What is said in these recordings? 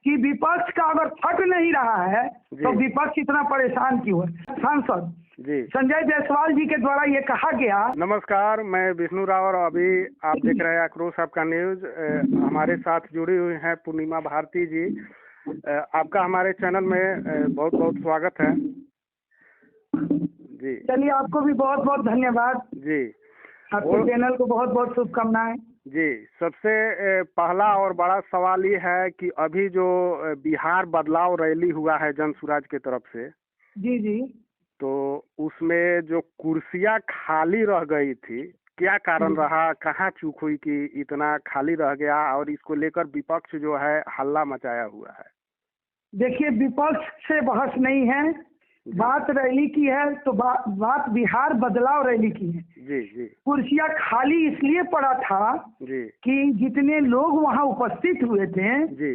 कि विपक्ष का अगर फट नहीं रहा है तो विपक्ष इतना परेशान क्यों है। सांसद जी संजय जायसवाल जी के द्वारा ये कहा गया। नमस्कार, मैं विष्णु राव और अभी आप देख रहे हैं आक्रोश आपका न्यूज। हमारे साथ जुड़ी हुई हैं पूर्णिमा भारती जी। आपका हमारे चैनल में बहुत बहुत स्वागत है जी। चलिए, आपको भी बहुत बहुत धन्यवाद जी। आपके चैनल को बहुत बहुत शुभकामनाएं जी। सबसे पहला और बड़ा सवाल ये है कि अभी जो बिहार बदलाव रैली हुआ है जन सुराज की तरफ से, जी जी, तो उसमें जो कुर्सियां खाली रह गई थी, क्या कारण रहा, कहाँ चूक हुई कि इतना खाली रह गया, और इसको लेकर विपक्ष जो है हल्ला मचाया हुआ है। देखिए, विपक्ष से बहस नहीं है, बात रैली की है तो बात बिहार बदलाव रैली की है। जी जी। कुर्सियां खाली इसलिए पड़ा था जी कि जितने लोग वहां उपस्थित हुए थे, जी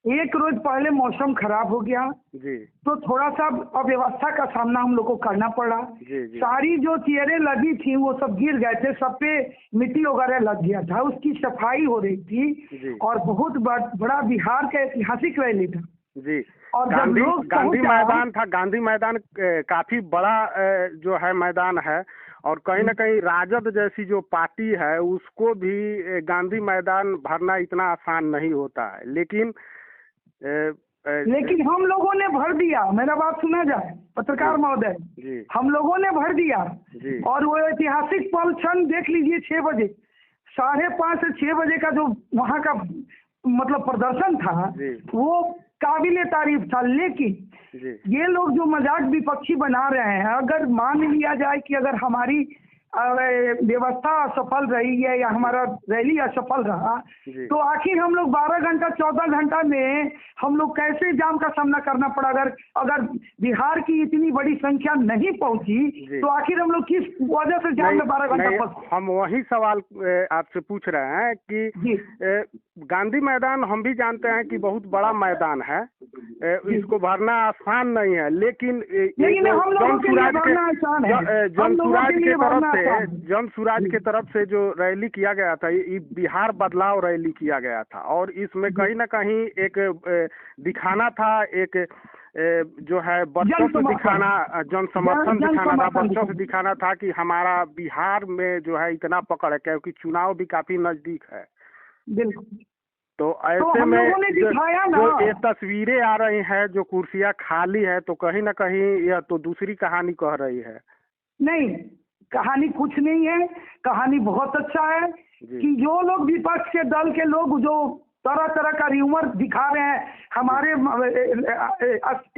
एक रोज पहले मौसम खराब हो गया जी, तो थोड़ा सा अव्यवस्था का सामना हम लोग को करना पड़ा। जी जी, सारी जो चेयरें लगी थी वो सब गिर गए थे, सब पे मिट्टी वगैरह लग गया था, उसकी सफाई हो रही थी और बहुत बड़ा बिहार का ऐतिहासिक रैली था जी। और गांधी मैदान था। गांधी मैदान काफी बड़ा जो है मैदान है, और कहीं ना कहीं राजद जैसी जो पार्टी है उसको भी गांधी मैदान भरना इतना आसान नहीं होता है, लेकिन हम लोगों ने भर दिया। मेरा बात सुना जाए पत्रकार महोदय, हम लोगों ने भर दिया और वो ऐतिहासिक पल क्षण देख लीजिए। 6 बजे, 5:30 से 6 बजे का जो वहाँ का मतलब प्रदर्शन था वो काबिले तारीफ था। लेकिन ये लोग जो मजाक विपक्षी बना रहे हैं, अगर मान लिया जाए कि अगर हमारी व्यवस्था असफल रही है या हमारा रैली असफल रहा, तो आखिर हम लोग 12 घंटा 14 घंटा में हम लोग कैसे जाम का सामना करना पड़ा। अगर बिहार की इतनी बड़ी संख्या नहीं पहुंची तो आखिर हम लोग किस वजह से जाम में 12 घंटा फंसे। हम वही सवाल आपसे पूछ रहे हैं कि गांधी मैदान हम भी जानते हैं कि बहुत बड़ा मैदान है, इसको भरना आसान नहीं है, लेकिन हम लोगों के लिए भरना आसान है। जन सुराज के तरफ से जो रैली किया गया था, ये बिहार बदलाव रैली किया गया था, और इसमें कहीं ना कहीं एक दिखाना था, एक जो है बच्चों से दिखाना, जन समर्थन दिखाना था, बच्चों से दिखाना था कि हमारा बिहार में जो है इतना पकड़ है, क्योंकि चुनाव भी काफी नजदीक है। बिल्कुल। तो ऐसे में जो ये तस्वीरें आ रही हैं, जो कुर्सियां खाली है, तो कहीं ना कहीं यह तो दूसरी कहानी कह रही है। नहीं, कहानी कुछ नहीं है, कहानी बहुत अच्छा है कि जो लोग विपक्ष के दल के लोग जो तरह तरह का र्यूमर दिखा रहे हैं, हमारे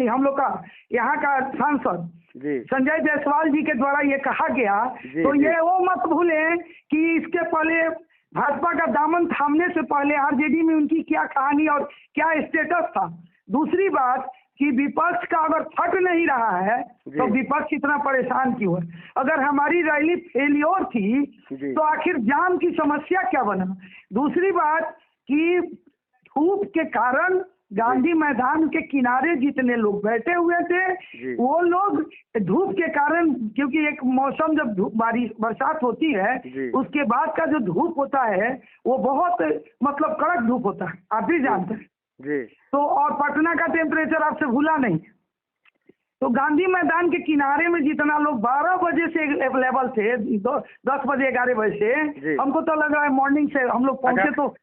हम लोग का यहाँ का सांसद संजय जायसवाल जी के द्वारा ये कहा गया, तो ये वो मत भूलें कि इसके पहले भाजपा का दामन थामने से पहले आरजेडी में उनकी क्या कहानी और क्या स्टेटस था। दूसरी बात कि विपक्ष का अगर फट नहीं रहा है तो विपक्ष इतना परेशान क्यों है। अगर हमारी रैली फेलियर थी तो आखिर जाम की समस्या क्या बना। दूसरी बात कि धूप के कारण गांधी मैदान के किनारे जितने लोग बैठे हुए थे वो लोग धूप के कारण, क्योंकि एक मौसम जब बारिश बरसात होती है उसके बाद का जो धूप होता है वो बहुत मतलब कड़क धूप होता है, आप भी जानते हैं तो। और पटना का टेम्परेचर आपसे भूला नहीं, तो गांधी मैदान के किनारे में जितना लोग 12 बजे से अवेलेबल थे, 10 बजे 11 बजे से, हमको तो लग रहा है मॉर्निंग से हम लोग पहुंचे तो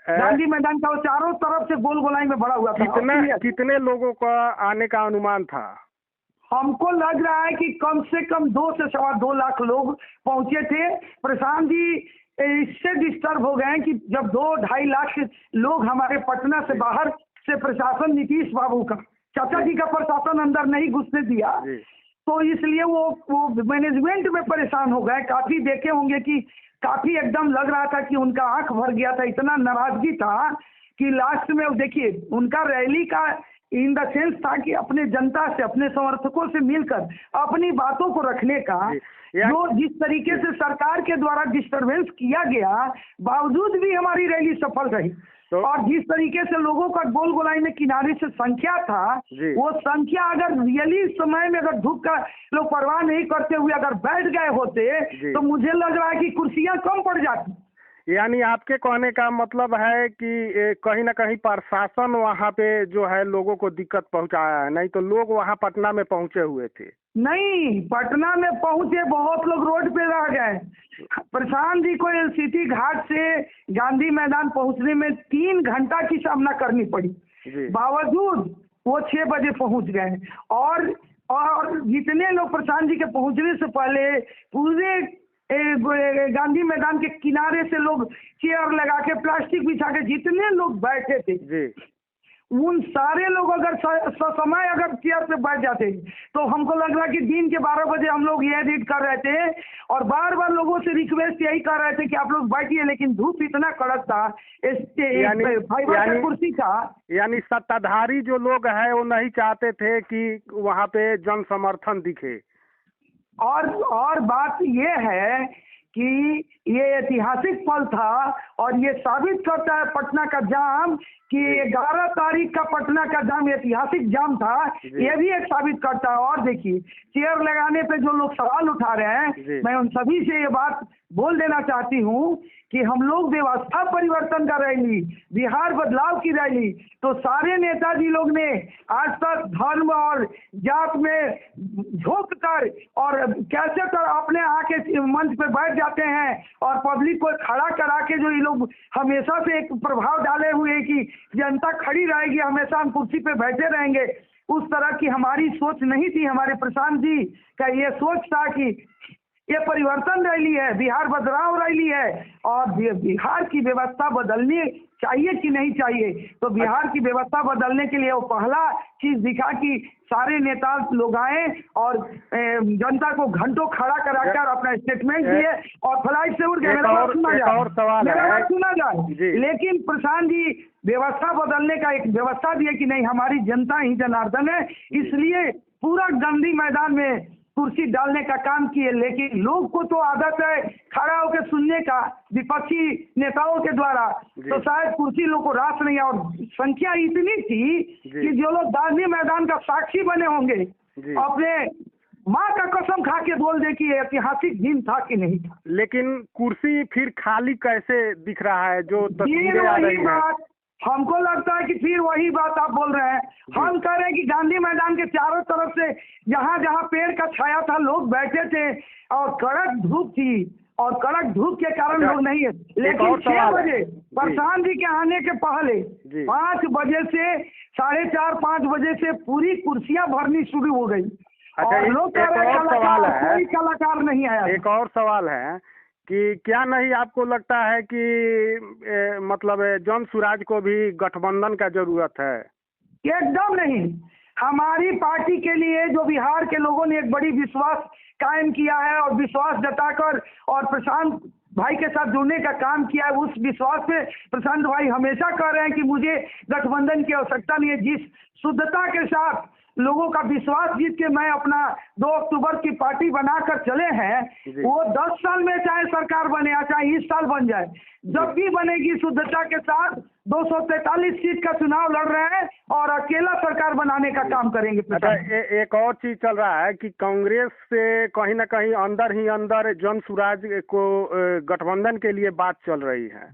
गांधी मैदान का वो चारों तरफ से गोल गोलाई में भरा हुआ था। कितने लोगों का आने का अनुमान था? हमको लग रहा है कि कम से कम 2 से 2.25 लाख लोग पहुंचे थे। प्रशांत जी इससे डिस्टर्ब हो गए कि जब 2-2.5 लाख लोग हमारे पटना से बाहर से प्रशासन नीतीश बाबू का, चाचा जी का प्रशासन अंदर नहीं घुसने दिया, तो इसलिए वो मैनेजमेंट में परेशान हो गए। काफी देखे होंगे कि काफी एकदम लग रहा था कि उनका आंख भर गया था, इतना नाराजगी था कि लास्ट में देखिए उनका रैली का इन द सेंस था कि अपने जनता से, अपने समर्थकों से मिलकर अपनी बातों को रखने का, जो जिस तरीके से सरकार के द्वारा डिस्टरबेंस किया गया बावजूद भी हमारी रैली सफल रही। और जिस तरीके से लोगों का गोल गोलाई में किनारे से संख्या था, वो संख्या अगर रियली समय में अगर धूप का लोग परवाह नहीं करते हुए अगर बैठ गए होते तो मुझे लग रहा है कि कुर्सियां कम पड़ जाती। यानी आपके कहने का मतलब है कि कहीं ना कहीं प्रशासन वहाँ पे जो है लोगों को दिक्कत पहुँचाया है, नहीं तो लोग वहाँ पटना में पहुँचे हुए थे। नहीं, पटना में पहुंचे, बहुत लोग रोड पे रह गए। प्रशांत जी को एलसीटी घाट से गांधी मैदान पहुंचने में 3 घंटा की सामना करनी पड़ी, बावजूद वो 6 बजे पहुंच गए। और जितने लोग प्रशांत जी के पहुंचने से पहले पूरे गांधी मैदान के किनारे से लोग चेयर लगा के प्लास्टिक बिछा के जितने लोग बैठे थे, उन सारे लोग अगर समय अगर चेयर पे बैठ जाते तो हमको लग रहा कि दिन के 12 बजे हम लोग ये एडिट कर रहे थे और बार बार लोगों से रिक्वेस्ट यही कर रहे थे कि आप लोग बैठिए, लेकिन धूप इतना कड़क था, फाइबर का कुर्सी था। यानी सत्ताधारी जो लोग हैं वो नहीं चाहते थे कि वहाँ पे जन समर्थन दिखे। और बात ये है कि ये ऐतिहासिक पल था और ये साबित करता है पटना का जाम कि 11 तारीख का पटना का जाम ऐतिहासिक जाम था, ये भी एक साबित करता है। और देखिए, चेयर लगाने पे जो लोग सवाल उठा रहे हैं, मैं उन सभी से ये बात बोल देना चाहती हूँ कि हम लोग व्यवस्था परिवर्तन का रैली, बिहार बदलाव की रैली, तो सारे नेताजी लोग ने आज तक धर्म और जात में झोंक कर और कैसे कर अपने आके मंच पे बैठ जाते हैं और पब्लिक को खड़ा करा के, जो ये लोग हमेशा से एक प्रभाव डाले हुए हैं कि जनता खड़ी रहेगी, हमेशा हम कुर्सी पे बैठे रहेंगे, उस तरह की हमारी सोच नहीं थी। हमारे प्रशांत जी का ये सोच था कि ये परिवर्तन रैली है, बिहार बदलाव रैली है और बिहार की व्यवस्था बदलनी चाहिए कि नहीं चाहिए। तो बिहार की व्यवस्था बदलने के लिए वो पहला चीज दिखा कि सारे नेता लोग आए और जनता को घंटों खड़ा कराकर अपना स्टेटमेंट दिए और फ्लाइट से उड़ गए। मेरा बात सुना जाए, लेकिन प्रशांत जी व्यवस्था बदलने का एक व्यवस्था दिए कि नहीं, हमारी जनता ही जनार्दन है, इसलिए पूरा गांधी मैदान में कुर्सी डालने का काम किए। लेकिन लोग को तो आदत है खड़ा होकर सुनने का विपक्षी नेताओं के द्वारा, तो शायद कुर्सी लोग को रास नहीं। और संख्या इतनी थी कि जो लोग गांधी मैदान का साक्षी बने होंगे अपने माँ का कसम खा के बोल दे कि ऐतिहासिक दिन था कि नहीं था। लेकिन कुर्सी फिर खाली कैसे दिख रहा है? जो तस्वीरें आ रही हैं, हमको लगता है कि फिर वही बात आप बोल रहे हैं। हम कह रहे हैं कि गांधी मैदान के चारों तरफ से जहाँ जहाँ पेड़ का छाया था लोग बैठे थे और कड़क धूप थी और कड़क धूप के कारण लोग नहीं है। लेकिन 6 बजे प्रशांत जी के आने के पहले 5 बजे से 4:30-5 बजे से पूरी कुर्सियां भरनी शुरू हो गई। और लोग कह रहे हैं कोई कलाकार नहीं आया। एक और सवाल है कि क्या नहीं आपको लगता है कि मतलब जन सुराज को भी गठबंधन का जरूरत है? एकदम नहीं। हमारी पार्टी के लिए जो बिहार के लोगों ने एक बड़ी विश्वास कायम किया है और विश्वास जताकर और प्रशांत भाई के साथ जुड़ने का काम किया है, उस विश्वास पे प्रशांत भाई हमेशा कह रहे हैं कि मुझे गठबंधन की आवश्यकता नहीं है। जिस शुद्धता के साथ लोगों का विश्वास जीत के मैं अपना 2 अक्टूबर की पार्टी बनाकर चले हैं, वो 10 साल में चाहे सरकार बने या चाहे इस साल बन जाए, जब भी बनेगी शुद्धता के साथ 243 सीट का चुनाव लड़ रहे हैं और अकेला सरकार बनाने का काम करेंगे। अच्छा, एक और चीज चल रहा है कि कांग्रेस से कहीं ना कहीं अंदर ही अंदर जन सुराज को गठबंधन के लिए बात चल रही है।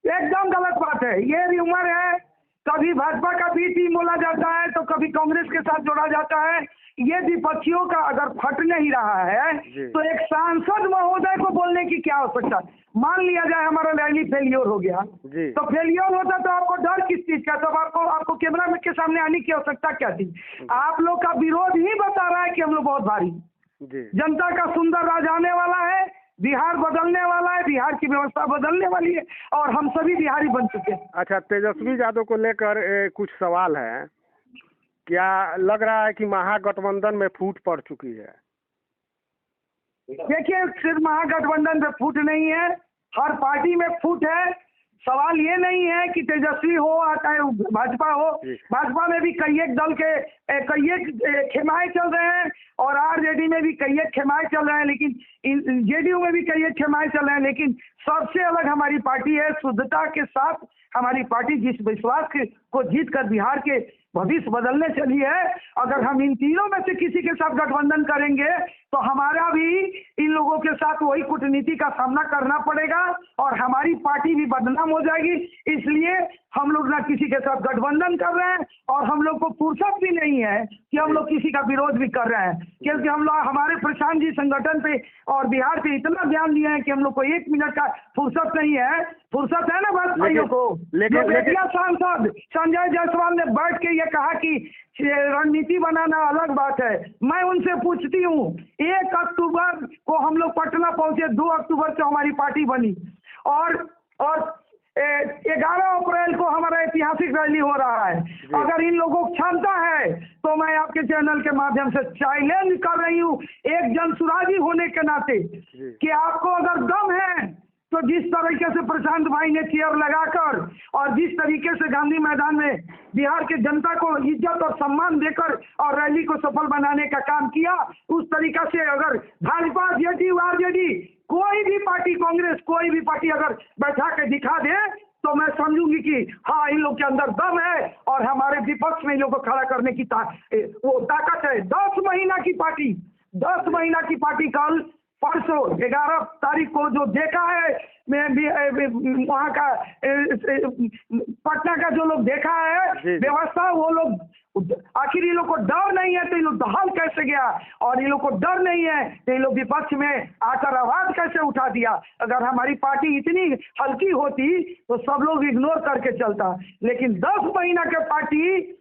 एकदम गलत बात है, ये र्यूमर है। कभी भाजपा का भी टीम बोला जाता है तो कभी कांग्रेस के साथ जोड़ा जाता है। ये विपक्षियों का अगर फट नहीं रहा है तो एक सांसद महोदय को बोलने की क्या आवश्यकता? मान लिया जाए हमारा रैली फेलियर हो गया, तो फेलियर होता तो आपको डर किस चीज का? तो आपको कैमरा में के सामने आने की आवश्यकता क्या थी? आप लोग का विरोध ही बता रहा है कि हम लोग बहुत भारी, जनता का सुंदर राज आने वाला है, बिहार बदलने वाला है, बिहार की व्यवस्था बदलने वाली है और हम सभी बिहारी बन चुके हैं। अच्छा, तेजस्वी यादव को लेकर कुछ सवाल है। क्या लग रहा है कि महागठबंधन में फूट पड़ चुकी है? देखिए, सिर्फ महागठबंधन में फूट नहीं है, हर पार्टी में फूट है। सवाल ये नहीं है कि तेजस्वी हो चाहे भाजपा हो, भाजपा में भी कई एक दल के कई एक खेमाएं चल रहे हैं और आरजेडी में भी कई एक खेमाएं चल रहे हैं, लेकिन जेडीयू में भी कई एक खेमाएं चल रहे हैं। लेकिन सबसे अलग हमारी पार्टी है, शुद्धता के साथ हमारी पार्टी जिस विश्वास के को जीत कर बिहार के भविष्य बदलने चली है। अगर हम इन तीनों में से किसी के साथ गठबंधन करेंगे तो हमारा भी इन लोगों के साथ वही कूटनीति का सामना करना पड़ेगा और हमारी पार्टी भी बदनाम हो जाएगी। इसलिए हम लोग ना किसी के साथ गठबंधन कर रहे हैं और हम लोग को फुर्सत भी नहीं है कि हम लोग किसी का विरोध भी कर रहे हैं, क्योंकि हम लोग हमारे प्रशांत जी संगठन पे और बिहार पे इतना ध्यान दिए हैं कि हम लोग को 1 मिनट का फुर्सत नहीं है। फुर्सत है ना बात भाइयों को। लेकिन सांसद संजय जायसवाल ने बैठ के ये कहा कि रणनीति बनाना अलग बात है। मैं उनसे पूछती हूँ, 1 अक्टूबर को हम लोग पटना पहुंचे, 2 अक्टूबर से हमारी पार्टी बनी और 11 अप्रैल को हमारा ऐतिहासिक रैली हो रहा है। अगर इन लोगों को क्षमता है तो मैं आपके चैनल के माध्यम से चैलेंज कर रही हूँ, एक जनसुराजी होने के नाते, कि आपको अगर दम है तो जिस तरीके से प्रशांत भाई ने चेयर लगाकर और जिस तरीके से गांधी मैदान में बिहार के जनता को इज्जत और सम्मान देकर और रैली को सफल बनाने का काम किया, उस तरीका से अगर भाजपा, जेडीयू, आरजेडी, कोई भी पार्टी, कांग्रेस, कोई भी पार्टी अगर बैठा के दिखा दे तो मैं समझूंगी कि हाँ, इन लोग के अंदर दम है और हमारे विपक्ष में इन लोग को खड़ा करने की वो ताकत है। 10 महीना की पार्टी, 10 महीना की पार्टी कल परसों 11 तारीख को जो देखा है, मैं भी वहाँ का पटना का जो लोग देखा है व्यवस्था, वो लोग आखिर ये लोग को डर नहीं है तो ये लोग दहाल कैसे गया, और ये लोग को डर नहीं है तो ये लोग विपक्ष में आकर आवाज कैसे उठा दिया। अगर हमारी पार्टी इतनी हल्की होती तो सब लोग इग्नोर करके चलता, लेकिन 10 महीना के पार्टी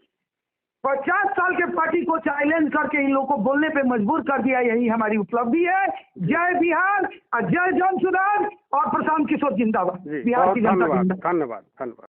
50 साल के पार्टी को चैलेंज करके इन लोगों को बोलने पे मजबूर कर दिया। यही हमारी उपलब्धि है। जय बिहार, जय जन सुधार और प्रशांत किशोर जिंदाबाद। बिहार की जनता जिंदाबाद। धन्यवाद।